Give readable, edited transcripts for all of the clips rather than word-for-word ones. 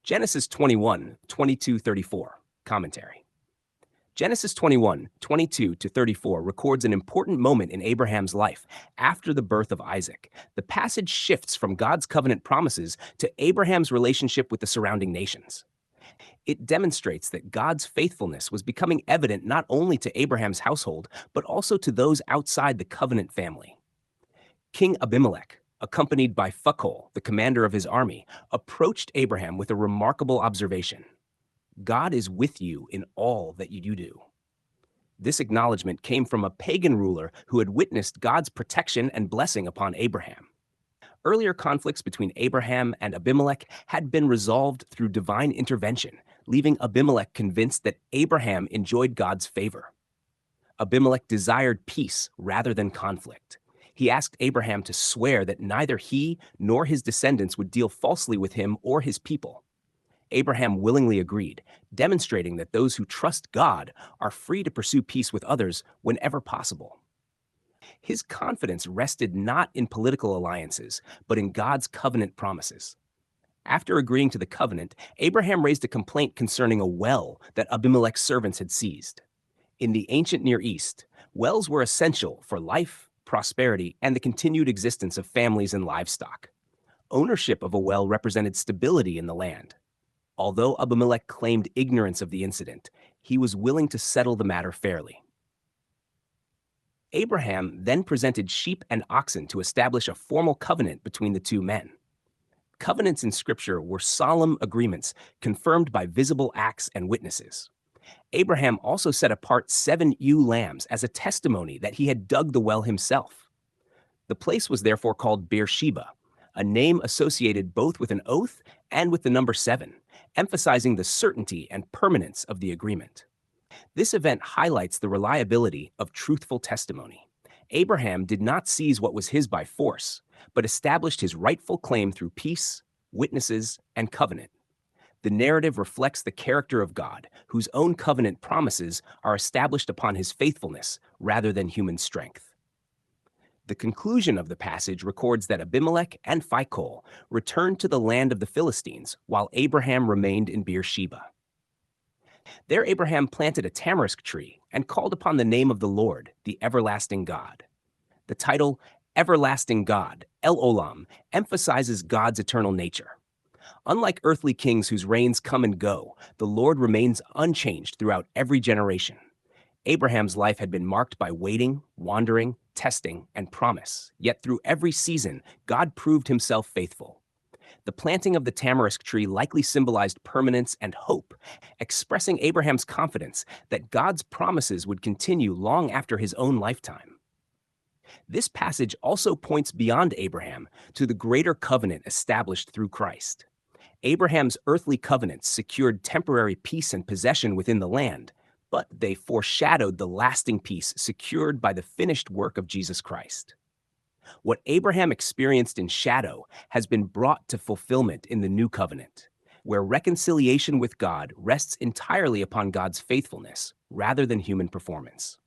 Genesis 21, 22-34. Commentary. Genesis 21, 22-34 records an important moment in Abraham's life after the birth of Isaac. The passage shifts from God's covenant promises to Abraham's relationship with the surrounding nations. It demonstrates that God's faithfulness was becoming evident not only to Abraham's household, but also to those outside the covenant family. King Abimelech, accompanied by Phicol, the commander of his army, approached Abraham with a remarkable observation. God is with you in all that you do. This acknowledgement came from a pagan ruler who had witnessed God's protection and blessing upon Abraham. Earlier conflicts between Abraham and Abimelech had been resolved through divine intervention, leaving Abimelech convinced that Abraham enjoyed God's favor. Abimelech desired peace rather than conflict. He asked Abraham to swear that neither he nor his descendants would deal falsely with him or his people. Abraham willingly agreed, demonstrating that those who trust God are free to pursue peace with others whenever possible. His confidence rested not in political alliances, but in God's covenant promises. After agreeing to the covenant, Abraham raised a complaint concerning a well that Abimelech's servants had seized. In the ancient Near East, wells were essential for life, prosperity, and the continued existence of families and livestock. Ownership of a well represented stability in the land. Although Abimelech claimed ignorance of the incident, he was willing to settle the matter fairly. Abraham then presented sheep and oxen to establish a formal covenant between the two men. Covenants in Scripture were solemn agreements confirmed by visible acts and witnesses. Abraham also set apart 7 ewe lambs as a testimony that he had dug the well himself. The place was therefore called Beersheba, a name associated both with an oath and with the number 7, emphasizing the certainty and permanence of the agreement. This event highlights the reliability of truthful testimony. Abraham did not seize what was his by force, but established his rightful claim through peace, witnesses, and covenant. The narrative reflects the character of God, whose own covenant promises are established upon his faithfulness rather than human strength. The conclusion of the passage records that Abimelech and Phicol returned to the land of the Philistines while Abraham remained in Beersheba. There Abraham planted a tamarisk tree and called upon the name of the Lord, the everlasting God. The title, Everlasting God, El Olam, emphasizes God's eternal nature. Unlike earthly kings whose reigns come and go, the Lord remains unchanged throughout every generation. Abraham's life had been marked by waiting, wandering, testing, and promise. Yet through every season, God proved himself faithful. The planting of the tamarisk tree likely symbolized permanence and hope, expressing Abraham's confidence that God's promises would continue long after his own lifetime. This passage also points beyond Abraham to the greater covenant established through Christ. Abraham's earthly covenants secured temporary peace and possession within the land, but they foreshadowed the lasting peace secured by the finished work of Jesus Christ. What Abraham experienced in shadow has been brought to fulfillment in the new covenant, where reconciliation with God rests entirely upon God's faithfulness rather than human performance.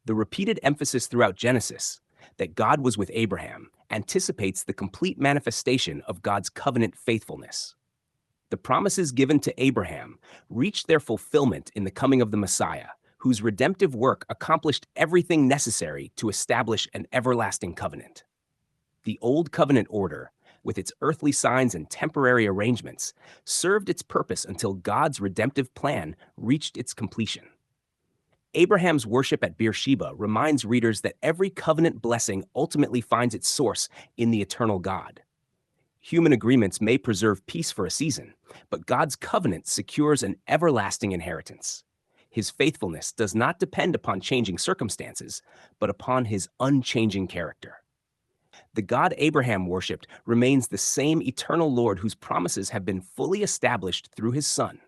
The repeated emphasis throughout Genesis that God was with Abraham anticipates the complete manifestation of God's covenant faithfulness. The promises given to Abraham reached their fulfillment in the coming of the Messiah, whose redemptive work accomplished everything necessary to establish an everlasting covenant. The old covenant order, with its earthly signs and temporary arrangements, served its purpose until God's redemptive plan reached its completion. Abraham's worship at Beersheba reminds readers that every covenant blessing ultimately finds its source in the eternal God. Human agreements may preserve peace for a season, but God's covenant secures an everlasting inheritance. His faithfulness does not depend upon changing circumstances, but upon his unchanging character. The God Abraham worshipped remains the same eternal Lord whose promises have been fully established through his Son.